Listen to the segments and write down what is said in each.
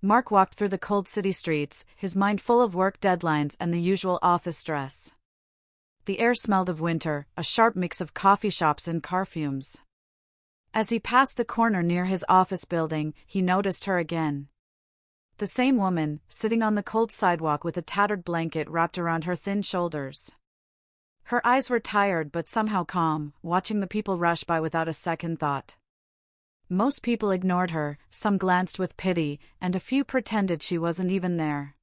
Mark walked through the cold city streets, his mind full of work deadlines and the usual office stress. The air smelled of winter, a sharp mix of coffee shops and car fumes. As he passed the corner near his office building, he noticed her again. The same woman, sitting on the cold sidewalk with a tattered blanket wrapped around her thin shoulders. Her eyes were tired but somehow calm, watching the people rush by without a second thought. Most people ignored her, some glanced with pity, and a few pretended she wasn't even there.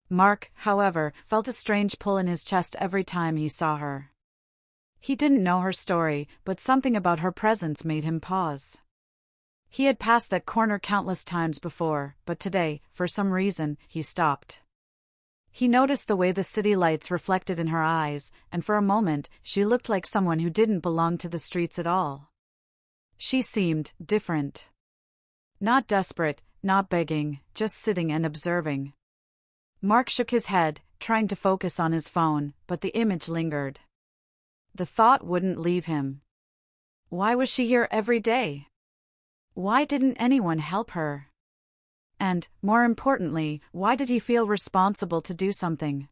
Mark, however, felt a strange pull in his chest every time he saw her. He didn't know her story, but something about her presence made him pause. He had passed that corner countless times before, but today, for some reason, he stopped. He noticed the way the city lights reflected in her eyes, and for a moment, she looked like someone who didn't belong to the streets at all. She seemed different. Not desperate, not begging, just sitting and observing. Mark shook his head, trying to focus on his phone, but the image lingered. The thought wouldn't leave him. Why was she here every day? Why didn't anyone help her? And, more importantly, why did he feel responsible to do something?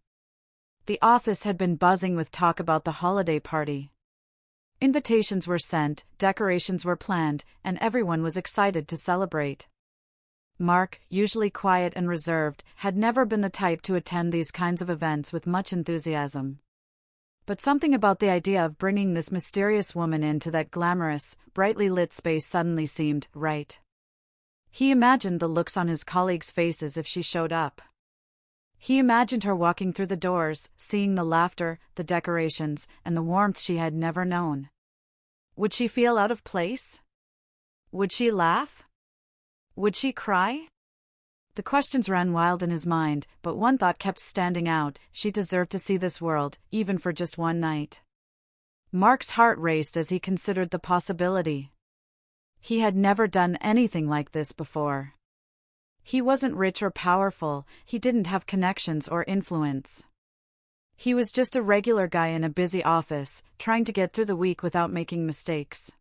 The office had been buzzing with talk about the holiday party. Invitations were sent, decorations were planned, and everyone was excited to celebrate. Mark, usually quiet and reserved, had never been the type to attend these kinds of events with much enthusiasm. But something about the idea of bringing this mysterious woman into that glamorous, brightly lit space suddenly seemed right. He imagined the looks on his colleagues' faces if she showed up. He imagined her walking through the doors, seeing the laughter, the decorations, and the warmth she had never known. Would she feel out of place? Would she laugh? Would she cry? The questions ran wild in his mind, but one thought kept standing out: she deserved to see this world, even for just one night. Mark's heart raced as he considered the possibility. He had never done anything like this before. He wasn't rich or powerful, he didn't have connections or influence. He was just a regular guy in a busy office, trying to get through the week without making mistakes.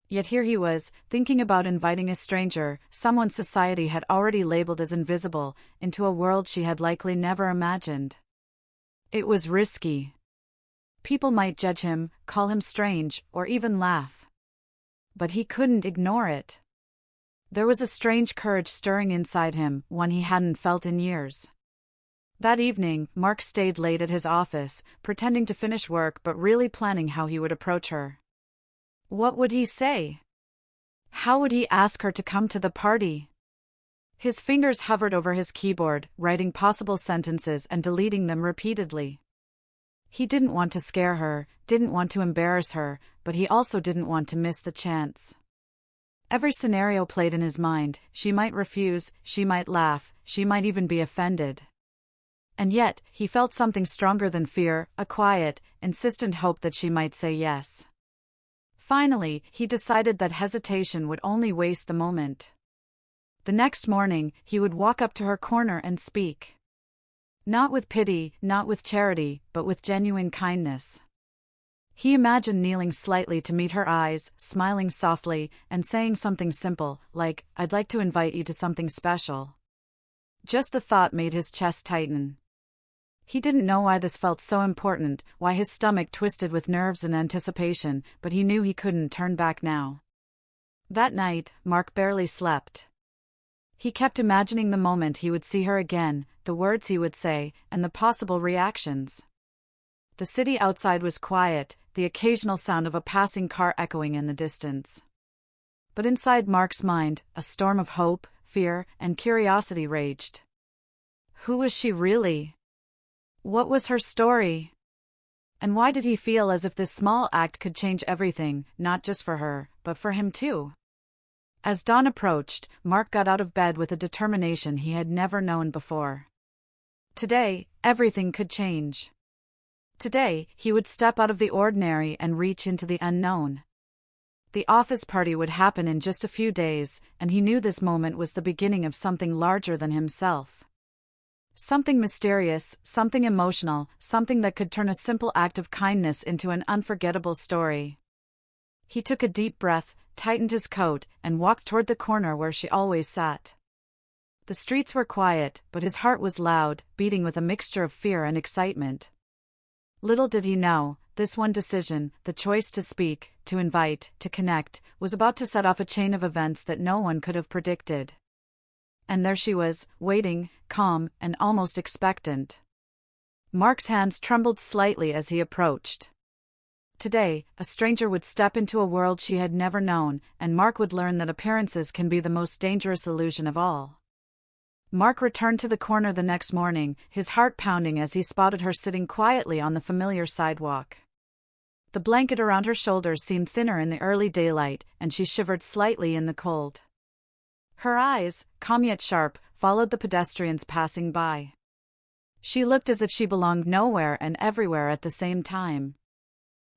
Yet here he was, thinking about inviting a stranger, someone society had already labeled as invisible, into a world she had likely never imagined. It was risky. People might judge him, call him strange, or even laugh. But he couldn't ignore it. There was a strange courage stirring inside him, one he hadn't felt in years. That evening, Mark stayed late at his office, pretending to finish work but really planning how he would approach her. What would he say? How would he ask her to come to the party? His fingers hovered over his keyboard, writing possible sentences and deleting them repeatedly. He didn't want to scare her, didn't want to embarrass her, but he also didn't want to miss the chance. Every scenario played in his mind: she might refuse, she might laugh, she might even be offended. And yet, he felt something stronger than fear, a quiet, insistent hope that she might say yes. Finally, he decided that hesitation would only waste the moment. The next morning, he would walk up to her corner and speak. Not with pity, not with charity, but with genuine kindness. He imagined kneeling slightly to meet her eyes, smiling softly, and saying something simple, like, "I'd like to invite you to something special." Just the thought made his chest tighten. He didn't know why this felt so important, why his stomach twisted with nerves and anticipation, but he knew he couldn't turn back now. That night, Mark barely slept. He kept imagining the moment he would see her again, the words he would say, and the possible reactions. The city outside was quiet, the occasional sound of a passing car echoing in the distance. But inside Mark's mind, a storm of hope, fear, and curiosity raged. Who was she really? What was her story? And why did he feel as if this small act could change everything, not just for her, but for him too? As dawn approached, Mark got out of bed with a determination he had never known before. Today, everything could change. Today, he would step out of the ordinary and reach into the unknown. The office party would happen in just a few days, and he knew this moment was the beginning of something larger than himself. Something mysterious, something emotional, something that could turn a simple act of kindness into an unforgettable story. He took a deep breath, tightened his coat, and walked toward the corner where she always sat. The streets were quiet, but his heart was loud, beating with a mixture of fear and excitement. Little did he know, this one decision, the choice to speak, to invite, to connect, was about to set off a chain of events that no one could have predicted. And there she was, waiting, calm, and almost expectant. Mark's hands trembled slightly as he approached. Today, a stranger would step into a world she had never known, and Mark would learn that appearances can be the most dangerous illusion of all. Mark returned to the corner the next morning, his heart pounding as he spotted her sitting quietly on the familiar sidewalk. The blanket around her shoulders seemed thinner in the early daylight, and she shivered slightly in the cold. Her eyes, calm yet sharp, followed the pedestrians passing by. She looked as if she belonged nowhere and everywhere at the same time.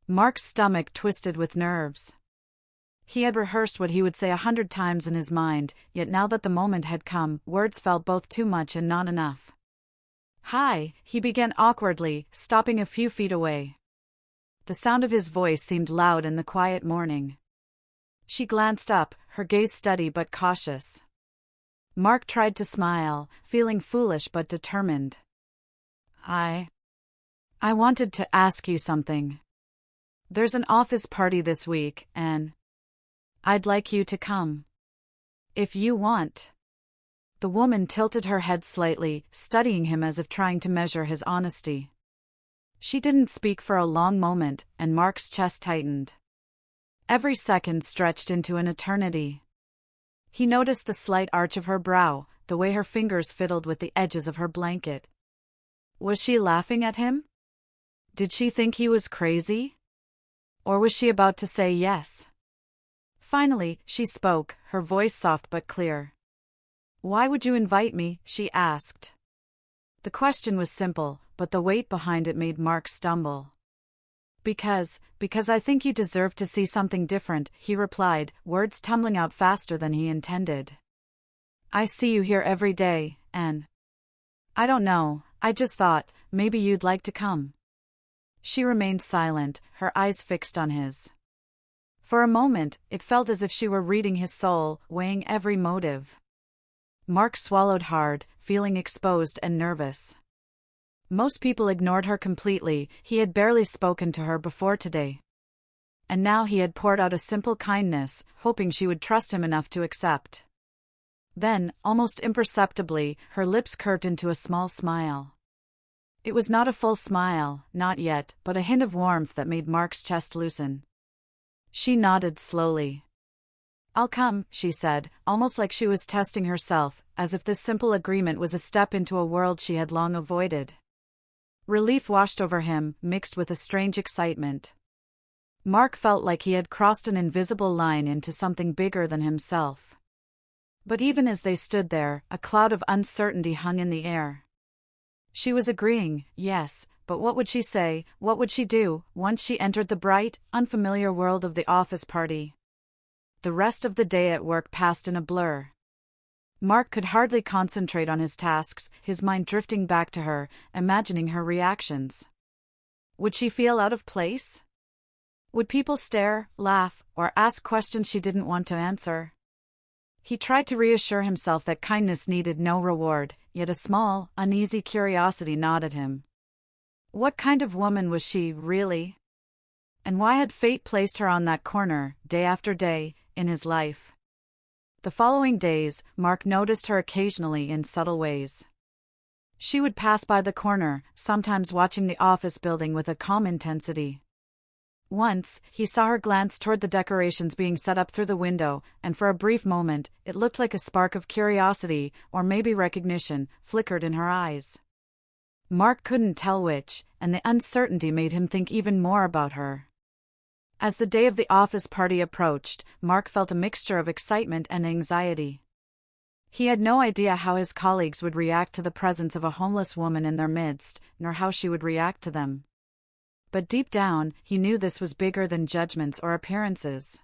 Mark's stomach twisted with nerves. He had rehearsed what he would say 100 times in his mind, yet now that the moment had come, words felt both too much and not enough. "Hi," he began awkwardly, stopping a few feet away. The sound of his voice seemed loud in the quiet morning. She glanced up, her gaze steady but cautious. Mark tried to smile, feeling foolish but determined. I wanted to ask you something. There's an office party this week, and I'd like you to come. If you want." The woman tilted her head slightly, studying him as if trying to measure his honesty. She didn't speak for a long moment, and Mark's chest tightened. Every second stretched into an eternity. He noticed the slight arch of her brow, the way her fingers fiddled with the edges of her blanket. Was she laughing at him? Did she think he was crazy? Or was she about to say yes? Finally, she spoke, her voice soft but clear. "Why would you invite me?" she asked. The question was simple, but the weight behind it made Mark stumble. Because I think you deserve to see something different," he replied, words tumbling out faster than he intended. "I see you here every day, and I don't know, I just thought, maybe you'd like to come." She remained silent, her eyes fixed on his. For a moment, it felt as if she were reading his soul, weighing every motive. Mark swallowed hard, feeling exposed and nervous. Most people ignored her completely, he had barely spoken to her before today. And now he had poured out a simple kindness, hoping she would trust him enough to accept. Then, almost imperceptibly, her lips curved into a small smile. It was not a full smile, not yet, but a hint of warmth that made Mark's chest loosen. She nodded slowly. "I'll come," she said, almost like she was testing herself, as if this simple agreement was a step into a world she had long avoided. Relief washed over him, mixed with a strange excitement. Mark felt like he had crossed an invisible line into something bigger than himself. But even as they stood there, a cloud of uncertainty hung in the air. She was agreeing, yes, but what would she say, what would she do, once she entered the bright, unfamiliar world of the office party? The rest of the day at work passed in a blur. Mark could hardly concentrate on his tasks, his mind drifting back to her, imagining her reactions. Would she feel out of place? Would people stare, laugh, or ask questions she didn't want to answer? He tried to reassure himself that kindness needed no reward, yet a small, uneasy curiosity gnawed at him. What kind of woman was she, really? And why had fate placed her on that corner, day after day, in his life? The following days, Mark noticed her occasionally in subtle ways. She would pass by the corner, sometimes watching the office building with a calm intensity. Once, he saw her glance toward the decorations being set up through the window, and for a brief moment, it looked like a spark of curiosity, or maybe recognition, flickered in her eyes. Mark couldn't tell which, and the uncertainty made him think even more about her. As the day of the office party approached, Mark felt a mixture of excitement and anxiety. He had no idea how his colleagues would react to the presence of a homeless woman in their midst, nor how she would react to them. But deep down, he knew this was bigger than judgments or appearances.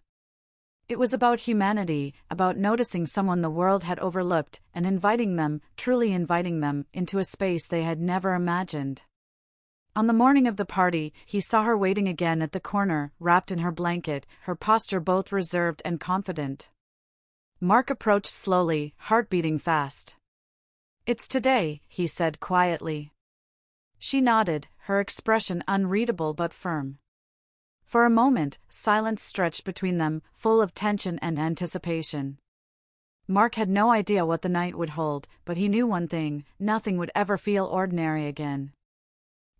It was about humanity, about noticing someone the world had overlooked, and inviting them, truly inviting them, into a space they had never imagined. On the morning of the party, he saw her waiting again at the corner, wrapped in her blanket, her posture both reserved and confident. Mark approached slowly, heart beating fast. "It's today," he said quietly. She nodded, her expression unreadable but firm. For a moment, silence stretched between them, full of tension and anticipation. Mark had no idea what the night would hold, but he knew one thing: nothing would ever feel ordinary again.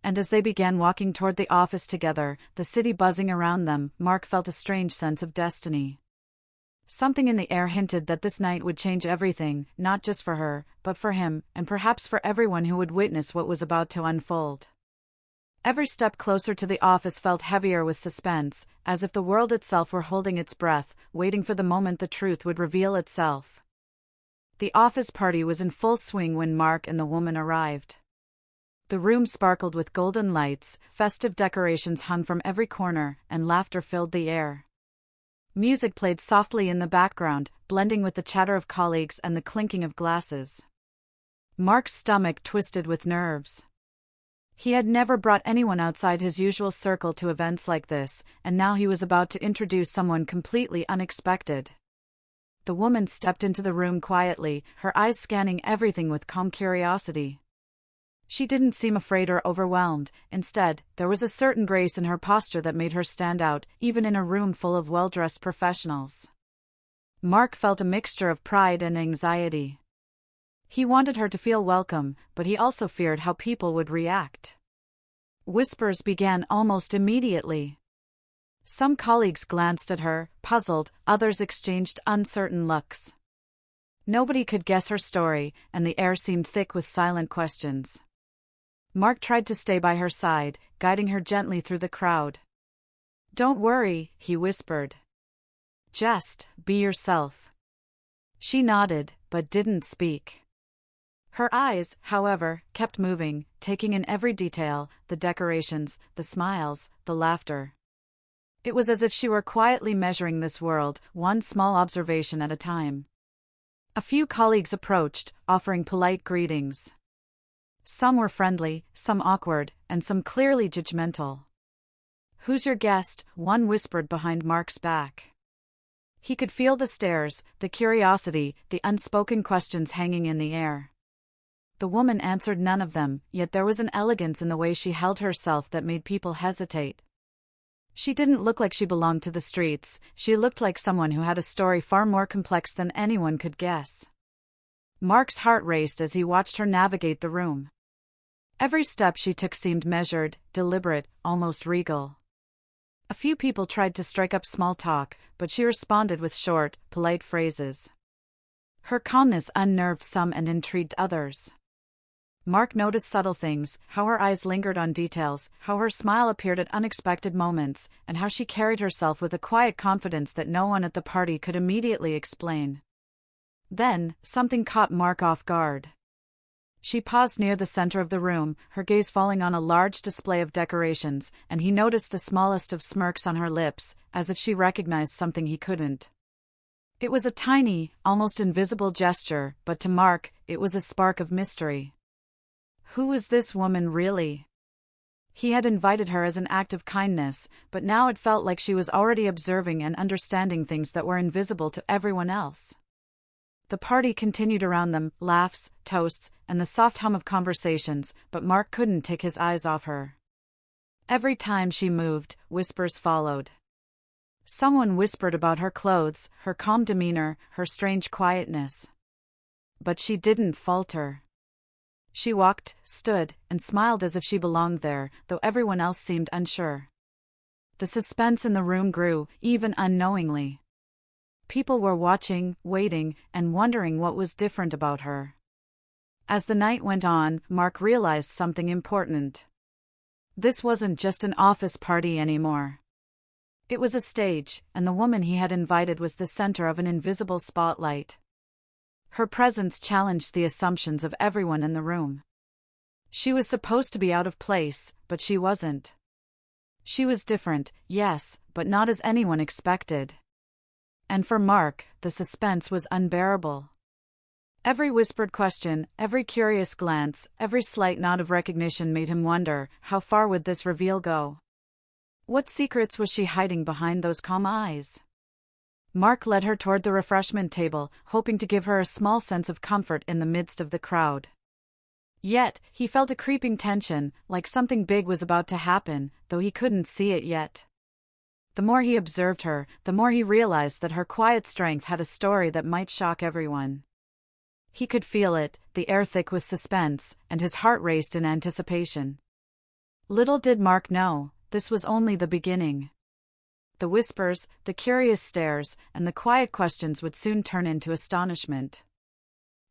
And as they began walking toward the office together, the city buzzing around them, Mark felt a strange sense of destiny. Something in the air hinted that this night would change everything, not just for her, but for him, and perhaps for everyone who would witness what was about to unfold. Every step closer to the office felt heavier with suspense, as if the world itself were holding its breath, waiting for the moment the truth would reveal itself. The office party was in full swing when Mark and the woman arrived. The room sparkled with golden lights, festive decorations hung from every corner, and laughter filled the air. Music played softly in the background, blending with the chatter of colleagues and the clinking of glasses. Mark's stomach twisted with nerves. He had never brought anyone outside his usual circle to events like this, and now he was about to introduce someone completely unexpected. The woman stepped into the room quietly, her eyes scanning everything with calm curiosity. She didn't seem afraid or overwhelmed. Instead, there was a certain grace in her posture that made her stand out, even in a room full of well-dressed professionals. Mark felt a mixture of pride and anxiety. He wanted her to feel welcome, but he also feared how people would react. Whispers began almost immediately. Some colleagues glanced at her, puzzled, others exchanged uncertain looks. Nobody could guess her story, and the air seemed thick with silent questions. Mark tried to stay by her side, guiding her gently through the crowd. "Don't worry," he whispered. "Just be yourself." She nodded, but didn't speak. Her eyes, however, kept moving, taking in every detail: the decorations, the smiles, the laughter. It was as if she were quietly measuring this world, one small observation at a time. A few colleagues approached, offering polite greetings. Some were friendly, some awkward, and some clearly judgmental. "Who's your guest?" one whispered behind Mark's back. He could feel the stares, the curiosity, the unspoken questions hanging in the air. The woman answered none of them, yet there was an elegance in the way she held herself that made people hesitate. She didn't look like she belonged to the streets, she looked like someone who had a story far more complex than anyone could guess. Mark's heart raced as he watched her navigate the room. Every step she took seemed measured, deliberate, almost regal. A few people tried to strike up small talk, but she responded with short, polite phrases. Her calmness unnerved some and intrigued others. Mark noticed subtle things: how her eyes lingered on details, how her smile appeared at unexpected moments, and how she carried herself with a quiet confidence that no one at the party could immediately explain. Then, something caught Mark off guard. She paused near the center of the room, her gaze falling on a large display of decorations, and he noticed the smallest of smirks on her lips, as if she recognized something he couldn't. It was a tiny, almost invisible gesture, but to Mark, it was a spark of mystery. Who was this woman really? He had invited her as an act of kindness, but now it felt like she was already observing and understanding things that were invisible to everyone else. The party continued around them, laughs, toasts, and the soft hum of conversations, but Mark couldn't take his eyes off her. Every time she moved, whispers followed. Someone whispered about her clothes, her calm demeanor, her strange quietness. But she didn't falter. She walked, stood, and smiled as if she belonged there, though everyone else seemed unsure. The suspense in the room grew, even unknowingly. People were watching, waiting, and wondering what was different about her. As the night went on, Mark realized something important. This wasn't just an office party anymore. It was a stage, and the woman he had invited was the center of an invisible spotlight. Her presence challenged the assumptions of everyone in the room. She was supposed to be out of place, but she wasn't. She was different, yes, but not as anyone expected. And for Mark, the suspense was unbearable. Every whispered question, every curious glance, every slight nod of recognition made him wonder, how far would this reveal go? What secrets was she hiding behind those calm eyes? Mark led her toward the refreshment table, hoping to give her a small sense of comfort in the midst of the crowd. Yet, he felt a creeping tension, like something big was about to happen, though he couldn't see it yet. The more he observed her, the more he realized that her quiet strength had a story that might shock everyone. He could feel it, the air thick with suspense, and his heart raced in anticipation. Little did Mark know, this was only the beginning. The whispers, the curious stares, and the quiet questions would soon turn into astonishment.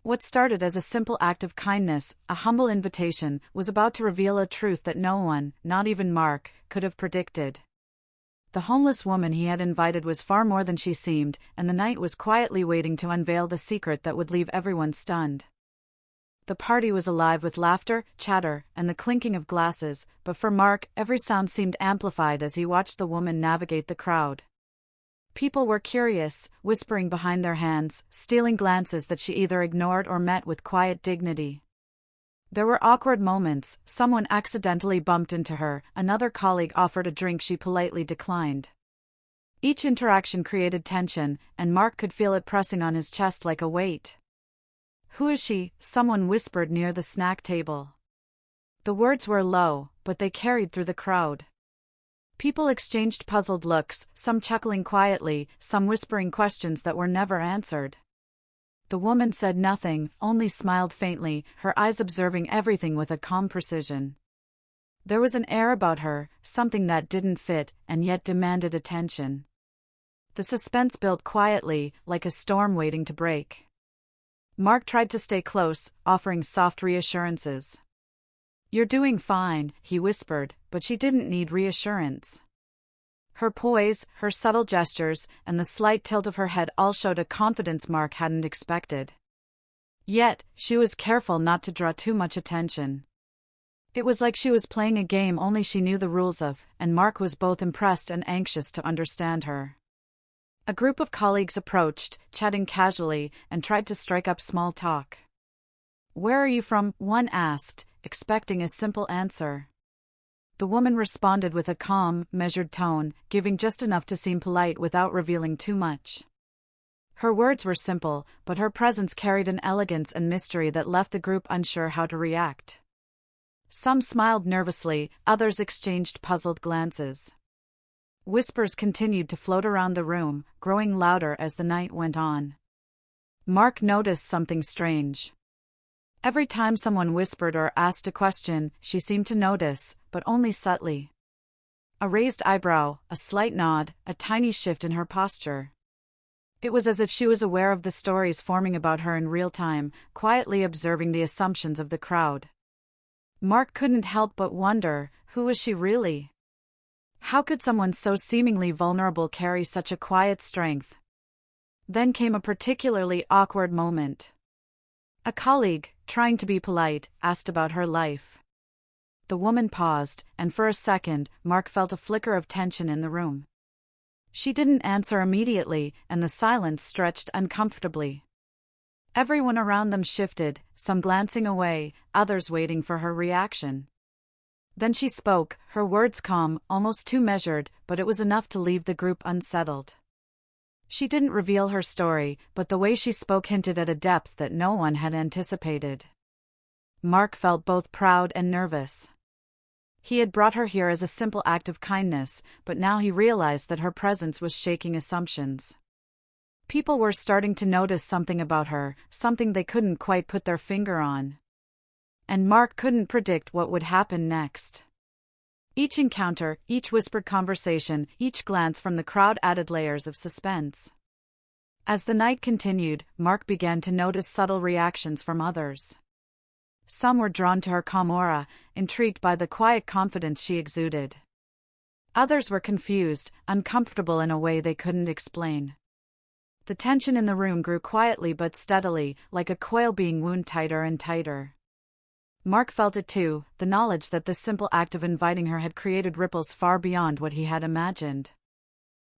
What started as a simple act of kindness, a humble invitation, was about to reveal a truth that no one, not even Mark, could have predicted. The homeless woman he had invited was far more than she seemed, and the night was quietly waiting to unveil the secret that would leave everyone stunned. The party was alive with laughter, chatter, and the clinking of glasses, but for Mark, every sound seemed amplified as he watched the woman navigate the crowd. People were curious, whispering behind their hands, stealing glances that she either ignored or met with quiet dignity. There were awkward moments, someone accidentally bumped into her, another colleague offered a drink she politely declined. Each interaction created tension, and Mark could feel it pressing on his chest like a weight. "Who is she?" someone whispered near the snack table. The words were low, but they carried through the crowd. People exchanged puzzled looks, some chuckling quietly, some whispering questions that were never answered. The woman said nothing, only smiled faintly, her eyes observing everything with a calm precision. There was an air about her, something that didn't fit, and yet demanded attention. The suspense built quietly, like a storm waiting to break. Mark tried to stay close, offering soft reassurances. "You're doing fine," he whispered, but she didn't need reassurance. Her poise, her subtle gestures, and the slight tilt of her head all showed a confidence Mark hadn't expected. Yet, she was careful not to draw too much attention. It was like she was playing a game only she knew the rules of, and Mark was both impressed and anxious to understand her. A group of colleagues approached, chatting casually, and tried to strike up small talk. "Where are you from?" one asked, expecting a simple answer. The woman responded with a calm, measured tone, giving just enough to seem polite without revealing too much. Her words were simple, but her presence carried an elegance and mystery that left the group unsure how to react. Some smiled nervously, others exchanged puzzled glances. Whispers continued to float around the room, growing louder as the night went on. Mark noticed something strange. Every time someone whispered or asked a question, she seemed to notice, but only subtly. A raised eyebrow, a slight nod, a tiny shift in her posture. It was as if she was aware of the stories forming about her in real time, quietly observing the assumptions of the crowd. Mark couldn't help but wonder, who was she really? How could someone so seemingly vulnerable carry such a quiet strength? Then came a particularly awkward moment. A colleague, trying to be polite, asked about her life. The woman paused, and for a second, Mark felt a flicker of tension in the room. She didn't answer immediately, and the silence stretched uncomfortably. Everyone around them shifted, some glancing away, others waiting for her reaction. Then she spoke, her words calm, almost too measured, but it was enough to leave the group unsettled. She didn't reveal her story, but the way she spoke hinted at a depth that no one had anticipated. Mark felt both proud and nervous. He had brought her here as a simple act of kindness, but now he realized that her presence was shaking assumptions. People were starting to notice something about her, something they couldn't quite put their finger on. And Mark couldn't predict what would happen next. Each encounter, each whispered conversation, each glance from the crowd added layers of suspense. As the night continued, Mark began to notice subtle reactions from others. Some were drawn to her calm aura, intrigued by the quiet confidence she exuded. Others were confused, uncomfortable in a way they couldn't explain. The tension in the room grew quietly but steadily, like a coil being wound tighter and tighter. Mark felt it too, the knowledge that this simple act of inviting her had created ripples far beyond what he had imagined.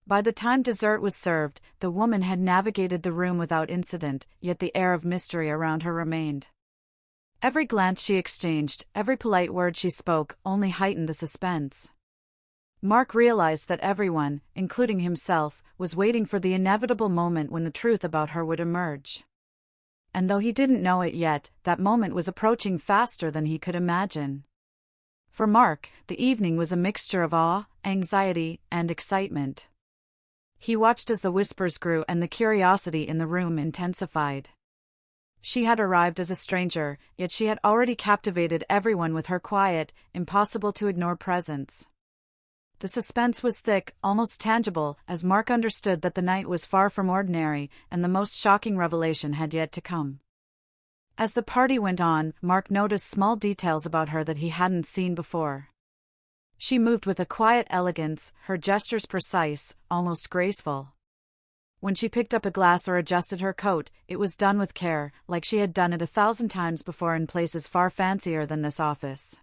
By the time dessert was served, the woman had navigated the room without incident, yet the air of mystery around her remained. Every glance she exchanged, every polite word she spoke, only heightened the suspense. Mark realized that everyone, including himself, was waiting for the inevitable moment when the truth about her would emerge. and though he didn't know it yet, that moment was approaching faster than he could imagine. For Mark, the evening was a mixture of awe, anxiety, and excitement. He watched as the whispers grew and the curiosity in the room intensified. She had arrived as a stranger, yet she had already captivated everyone with her quiet, impossible-to-ignore presence. The suspense was thick, almost tangible, as Mark understood that the night was far from ordinary, and the most shocking revelation had yet to come. As the party went on, Mark noticed small details about her that he hadn't seen before. She moved with a quiet elegance, her gestures precise, almost graceful. When she picked up a glass or adjusted her coat, it was done with care, like she had done it 1,000 times before in places far fancier than this office.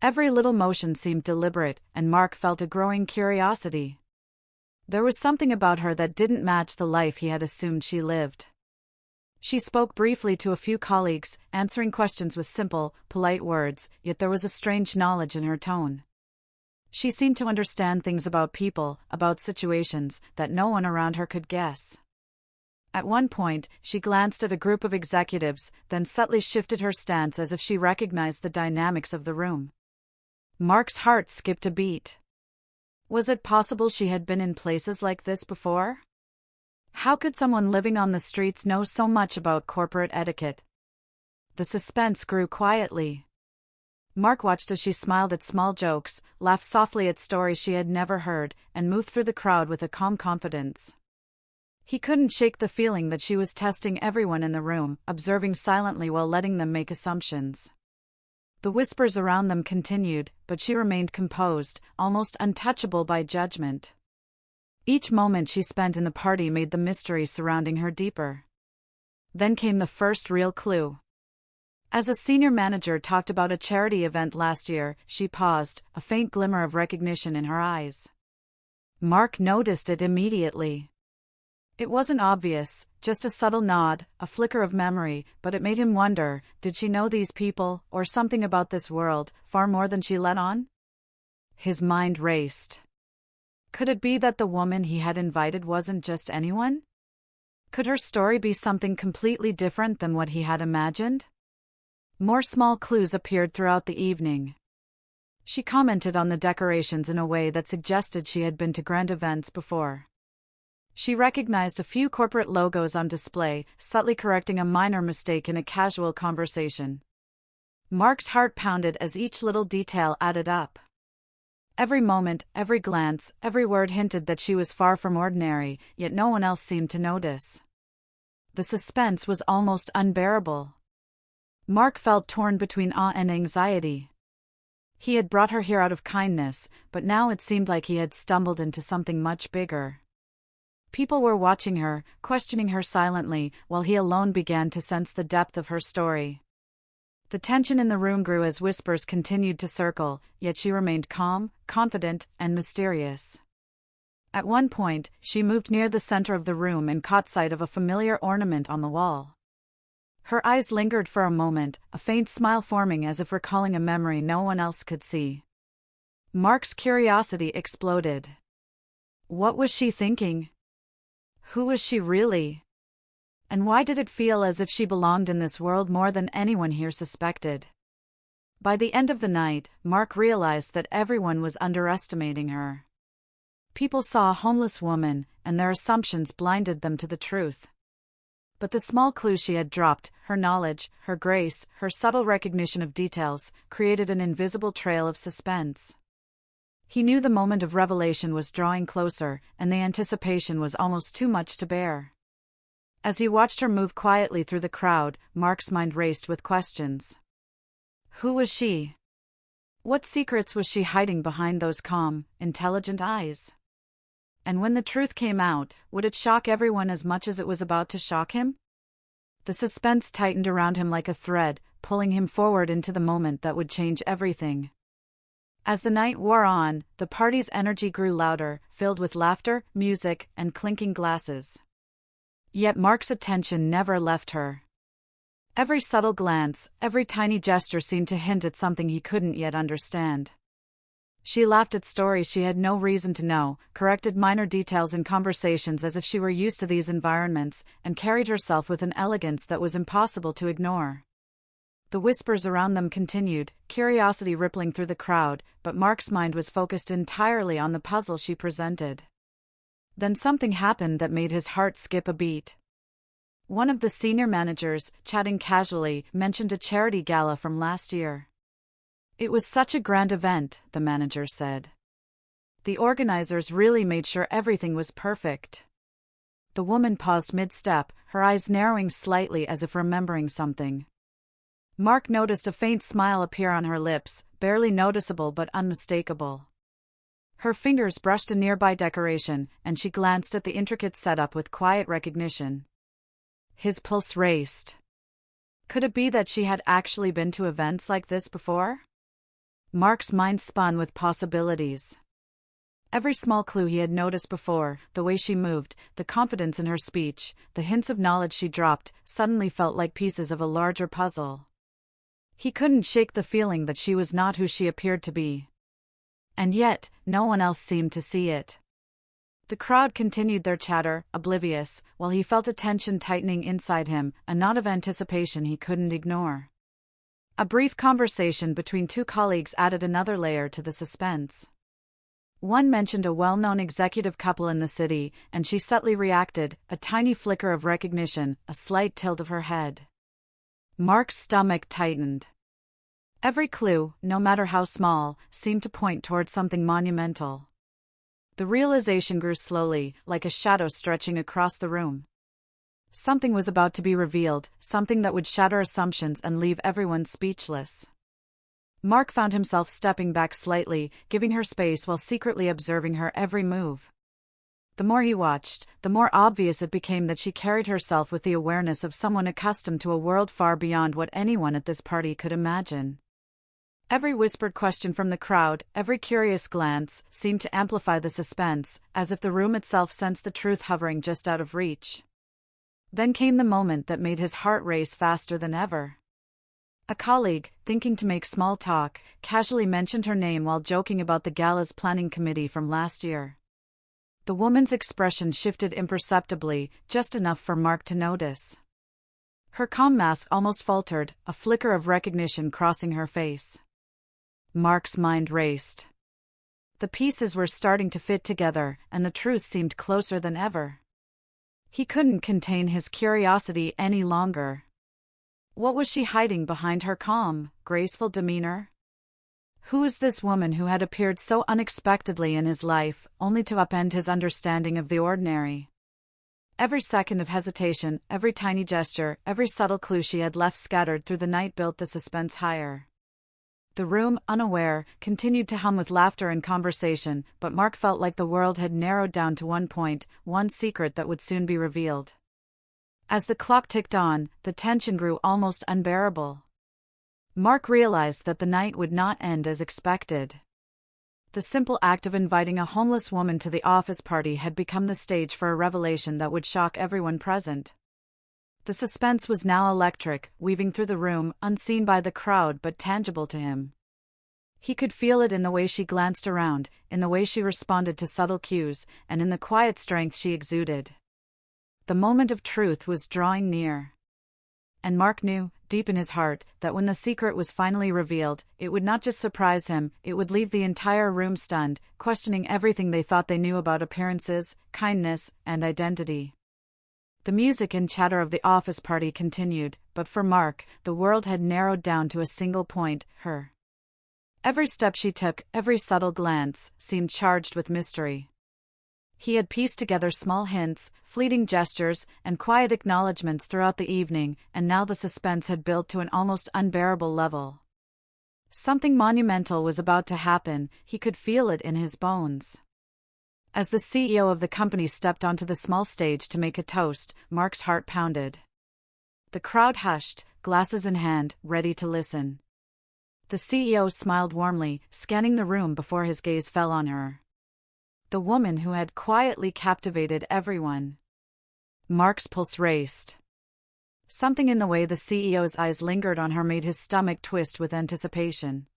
Every little motion seemed deliberate, and Mark felt a growing curiosity. There was something about her that didn't match the life he had assumed she lived. She spoke briefly to a few colleagues, answering questions with simple, polite words, yet there was a strange knowledge in her tone. She seemed to understand things about people, about situations, that no one around her could guess. At one point, she glanced at a group of executives, then subtly shifted her stance as if she recognized the dynamics of the room. Mark's heart skipped a beat. Was it possible she had been in places like this before? How could someone living on the streets know so much about corporate etiquette? The suspense grew quietly. Mark watched as she smiled at small jokes, laughed softly at stories she had never heard, and moved through the crowd with a calm confidence. He couldn't shake the feeling that she was testing everyone in the room, observing silently while letting them make assumptions. The whispers around them continued, but she remained composed, almost untouchable by judgment. Each moment she spent in the party made the mystery surrounding her deeper. Then came the first real clue. As a senior manager talked about a charity event last year, she paused, a faint glimmer of recognition in her eyes. Mark noticed it immediately. It wasn't obvious, just a subtle nod, a flicker of memory, but it made him wonder, did she know these people, or something about this world, far more than she let on? His mind raced. Could it be that the woman he had invited wasn't just anyone? Could her story be something completely different than what he had imagined? More small clues appeared throughout the evening. She commented on the decorations in a way that suggested she had been to grand events before. She recognized a few corporate logos on display, subtly correcting a minor mistake in a casual conversation. Mark's heart pounded as each little detail added up. Every moment, every glance, every word hinted that she was far from ordinary, yet no one else seemed to notice. The suspense was almost unbearable. Mark felt torn between awe and anxiety. He had brought her here out of kindness, but now it seemed like he had stumbled into something much bigger. People were watching her, questioning her silently, while he alone began to sense the depth of her story. The tension in the room grew as whispers continued to circle, yet she remained calm, confident, and mysterious. At one point, she moved near the center of the room and caught sight of a familiar ornament on the wall. Her eyes lingered for a moment, a faint smile forming as if recalling a memory no one else could see. Mark's curiosity exploded. What was she thinking? Who was she really? And why did it feel as if she belonged in this world more than anyone here suspected? By the end of the night, Mark realized that everyone was underestimating her. People saw a homeless woman, and their assumptions blinded them to the truth. But the small clues she had dropped, her knowledge, her grace, her subtle recognition of details, created an invisible trail of suspense. He knew the moment of revelation was drawing closer, and the anticipation was almost too much to bear. As he watched her move quietly through the crowd, Mark's mind raced with questions. Who was she? What secrets was she hiding behind those calm, intelligent eyes? And when the truth came out, would it shock everyone as much as it was about to shock him? The suspense tightened around him like a thread, pulling him forward into the moment that would change everything. As the night wore on, the party's energy grew louder, filled with laughter, music, and clinking glasses. Yet Mark's attention never left her. Every subtle glance, every tiny gesture seemed to hint at something he couldn't yet understand. She laughed at stories she had no reason to know, corrected minor details in conversations as if she were used to these environments, and carried herself with an elegance that was impossible to ignore. The whispers around them continued, curiosity rippling through the crowd, but Mark's mind was focused entirely on the puzzle she presented. Then something happened that made his heart skip a beat. One of the senior managers, chatting casually, mentioned a charity gala from last year. "It was such a grand event," the manager said. "The organizers really made sure everything was perfect." The woman paused mid-step, her eyes narrowing slightly as if remembering something. Mark noticed a faint smile appear on her lips, barely noticeable but unmistakable. Her fingers brushed a nearby decoration, and she glanced at the intricate setup with quiet recognition. His pulse raced. Could it be that she had actually been to events like this before? Mark's mind spun with possibilities. Every small clue he had noticed before, the way she moved, the confidence in her speech, the hints of knowledge she dropped, suddenly felt like pieces of a larger puzzle. He couldn't shake the feeling that she was not who she appeared to be. And yet, no one else seemed to see it. The crowd continued their chatter, oblivious, while he felt a tension tightening inside him, a knot of anticipation he couldn't ignore. A brief conversation between two colleagues added another layer to the suspense. One mentioned a well-known executive couple in the city, and she subtly reacted, a tiny flicker of recognition, a slight tilt of her head. Mark's stomach tightened. Every clue, no matter how small, seemed to point toward something monumental. The realization grew slowly, like a shadow stretching across the room. Something was about to be revealed, something that would shatter assumptions and leave everyone speechless. Mark found himself stepping back slightly, giving her space while secretly observing her every move. The more he watched, the more obvious it became that she carried herself with the awareness of someone accustomed to a world far beyond what anyone at this party could imagine. Every whispered question from the crowd, every curious glance, seemed to amplify the suspense, as if the room itself sensed the truth hovering just out of reach. Then came the moment that made his heart race faster than ever. A colleague, thinking to make small talk, casually mentioned her name while joking about the gala's planning committee from last year. The woman's expression shifted imperceptibly, just enough for Mark to notice. Her calm mask almost faltered, a flicker of recognition crossing her face. Mark's mind raced. The pieces were starting to fit together, and the truth seemed closer than ever. He couldn't contain his curiosity any longer. What was she hiding behind her calm, graceful demeanor? Who was this woman who had appeared so unexpectedly in his life, only to upend his understanding of the ordinary? Every second of hesitation, every tiny gesture, every subtle clue she had left scattered through the night built the suspense higher. The room, unaware, continued to hum with laughter and conversation, but Mark felt like the world had narrowed down to one point, one secret that would soon be revealed. As the clock ticked on, the tension grew almost unbearable. Mark realized that the night would not end as expected. The simple act of inviting a homeless woman to the office party had become the stage for a revelation that would shock everyone present. The suspense was now electric, weaving through the room, unseen by the crowd but tangible to him. He could feel it in the way she glanced around, in the way she responded to subtle cues, and in the quiet strength she exuded. The moment of truth was drawing near. And Mark knew, deep in his heart, that when the secret was finally revealed, it would not just surprise him, it would leave the entire room stunned, questioning everything they thought they knew about appearances, kindness, and identity. The music and chatter of the office party continued, but for Mark, the world had narrowed down to a single point, her. Every step she took, every subtle glance, seemed charged with mystery. He had pieced together small hints, fleeting gestures, and quiet acknowledgments throughout the evening, and now the suspense had built to an almost unbearable level. Something monumental was about to happen, he could feel it in his bones. As the CEO of the company stepped onto the small stage to make a toast, Mark's heart pounded. The crowd hushed, glasses in hand, ready to listen. The CEO smiled warmly, scanning the room before his gaze fell on her. The woman who had quietly captivated everyone. Mark's pulse raced. Something in the way the CEO's eyes lingered on her made his stomach twist with anticipation.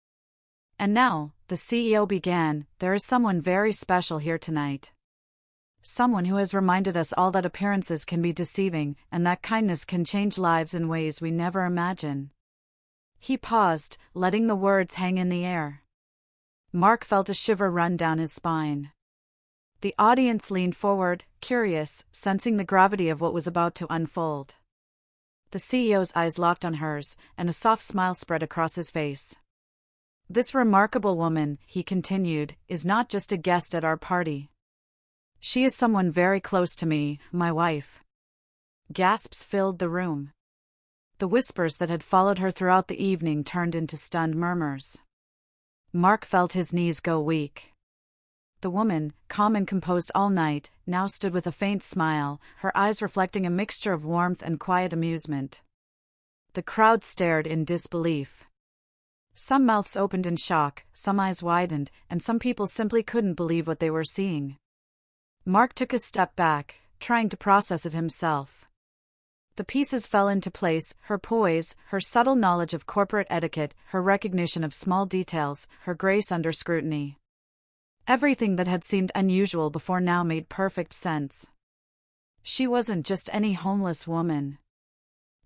And now, The CEO began, "There is someone very special here tonight. Someone who has reminded us all that appearances can be deceiving, and that kindness can change lives in ways we never imagine." He paused, letting the words hang in the air. Mark felt a shiver run down his spine. The audience leaned forward, curious, sensing the gravity of what was about to unfold. The CEO's eyes locked on hers, and a soft smile spread across his face. "This remarkable woman," he continued, "is not just a guest at our party. She is someone very close to me, my wife." Gasps filled the room. The whispers that had followed her throughout the evening turned into stunned murmurs. Mark felt his knees go weak. The woman, calm and composed all night, now stood with a faint smile, her eyes reflecting a mixture of warmth and quiet amusement. The crowd stared in disbelief. Some mouths opened in shock, some eyes widened, and some people simply couldn't believe what they were seeing. Mark took a step back, trying to process it himself. The pieces fell into place, her poise, her subtle knowledge of corporate etiquette, her recognition of small details, her grace under scrutiny. Everything that had seemed unusual before now made perfect sense. She wasn't just any homeless woman.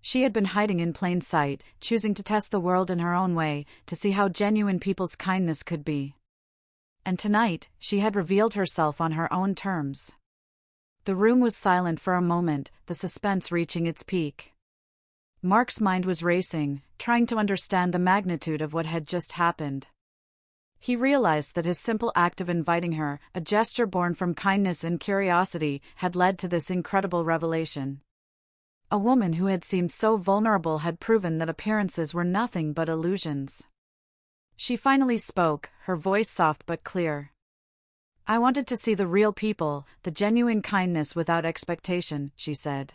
She had been hiding in plain sight, choosing to test the world in her own way, to see how genuine people's kindness could be. And tonight, she had revealed herself on her own terms. The room was silent for a moment, the suspense reaching its peak. Mark's mind was racing, trying to understand the magnitude of what had just happened. He realized that his simple act of inviting her, a gesture born from kindness and curiosity, had led to this incredible revelation. A woman who had seemed so vulnerable had proven that appearances were nothing but illusions. She finally spoke, her voice soft but clear. "I wanted to see the real people, the genuine kindness without expectation," she said.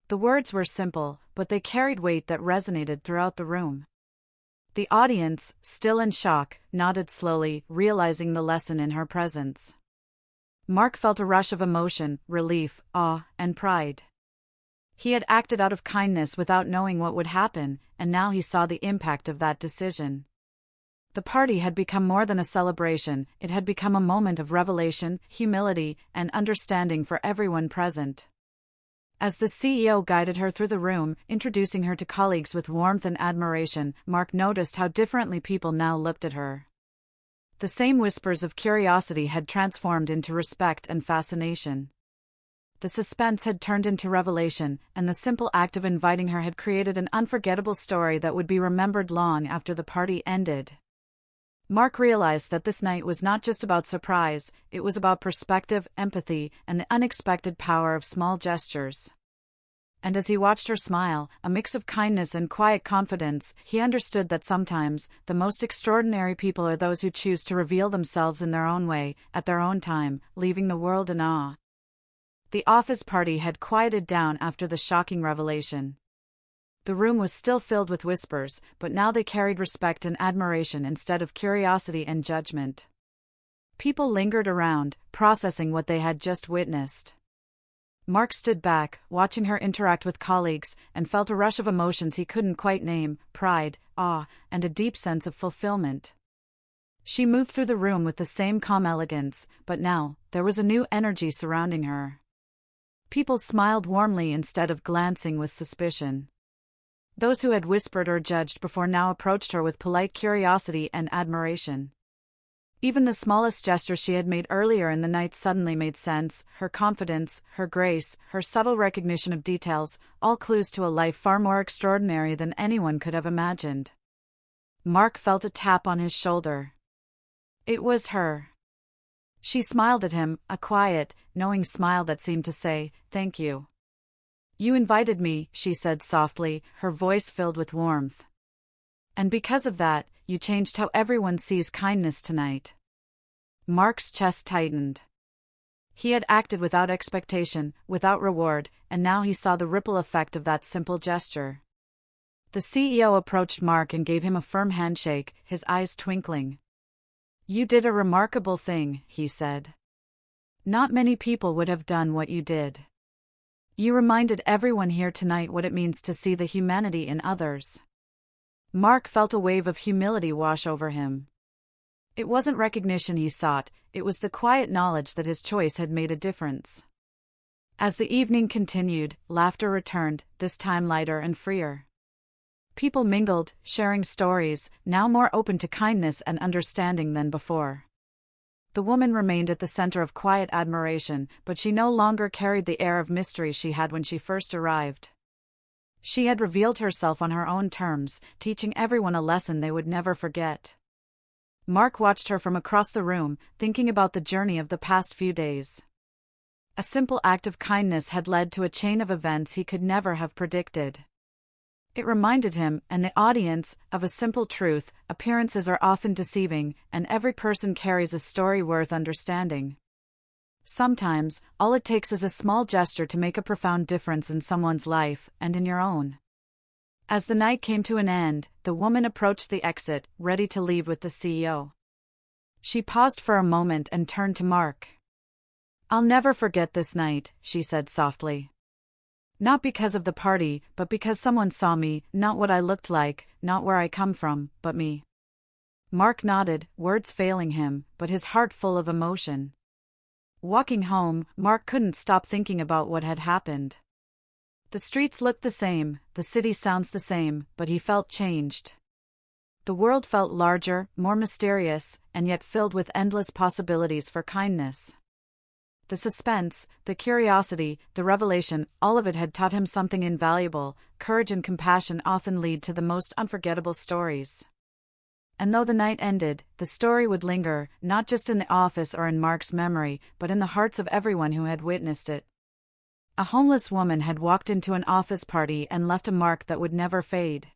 The words were simple, but they carried weight that resonated throughout the room. The audience, still in shock, nodded slowly, realizing the lesson in her presence. Mark felt a rush of emotion, relief, awe, and pride. He had acted out of kindness without knowing what would happen, and now he saw the impact of that decision. The party had become more than a celebration, it had become a moment of revelation, humility, and understanding for everyone present. As the CEO guided her through the room, introducing her to colleagues with warmth and admiration, Mark noticed how differently people now looked at her. The same whispers of curiosity had transformed into respect and fascination. The suspense had turned into revelation, and the simple act of inviting her had created an unforgettable story that would be remembered long after the party ended. Mark realized that this night was not just about surprise, it was about perspective, empathy, and the unexpected power of small gestures. And as he watched her smile, a mix of kindness and quiet confidence, he understood that sometimes, the most extraordinary people are those who choose to reveal themselves in their own way, at their own time, leaving the world in awe. The office party had quieted down after the shocking revelation. The room was still filled with whispers, but now they carried respect and admiration instead of curiosity and judgment. People lingered around, processing what they had just witnessed. Mark stood back, watching her interact with colleagues, and felt a rush of emotions he couldn't quite name: pride, awe, and a deep sense of fulfillment. She moved through the room with the same calm elegance, but now, there was a new energy surrounding her. People smiled warmly instead of glancing with suspicion. Those who had whispered or judged before now approached her with polite curiosity and admiration. Even the smallest gesture she had made earlier in the night suddenly made sense: her confidence, her grace, her subtle recognition of details, all clues to a life far more extraordinary than anyone could have imagined. Mark felt a tap on his shoulder. It was her. She smiled at him, a quiet, knowing smile that seemed to say, "Thank you." "You invited me," she said softly, her voice filled with warmth. "And because of that, you changed how everyone sees kindness tonight." Mark's chest tightened. He had acted without expectation, without reward, and now he saw the ripple effect of that simple gesture. The CEO approached Mark and gave him a firm handshake, his eyes twinkling. "You did a remarkable thing," he said. "Not many people would have done what you did. You reminded everyone here tonight what it means to see the humanity in others." Mark felt a wave of humility wash over him. It wasn't recognition he sought, it was the quiet knowledge that his choice had made a difference. As the evening continued, laughter returned, this time lighter and freer. People mingled, sharing stories, now more open to kindness and understanding than before. The woman remained at the center of quiet admiration, but she no longer carried the air of mystery she had when she first arrived. She had revealed herself on her own terms, teaching everyone a lesson they would never forget. Mark watched her from across the room, thinking about the journey of the past few days. A simple act of kindness had led to a chain of events he could never have predicted. It reminded him, and the audience, of a simple truth: appearances are often deceiving, and every person carries a story worth understanding. Sometimes, all it takes is a small gesture to make a profound difference in someone's life, and in your own. As the night came to an end, the woman approached the exit, ready to leave with the CEO. She paused for a moment and turned to Mark. "I'll never forget this night," she said softly. "Not because of the party, but because someone saw me, not what I looked like, not where I come from, but me." Mark nodded, words failing him, but his heart full of emotion. Walking home, Mark couldn't stop thinking about what had happened. The streets looked the same, the city sounds the same, but he felt changed. The world felt larger, more mysterious, and yet filled with endless possibilities for kindness. The suspense, the curiosity, the revelation, all of it had taught him something invaluable. Courage and compassion often lead to the most unforgettable stories. And though the night ended, the story would linger, not just in the office or in Mark's memory, but in the hearts of everyone who had witnessed it. A homeless woman had walked into an office party and left a mark that would never fade.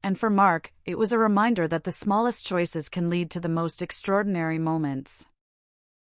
And for Mark, it was a reminder that the smallest choices can lead to the most extraordinary moments.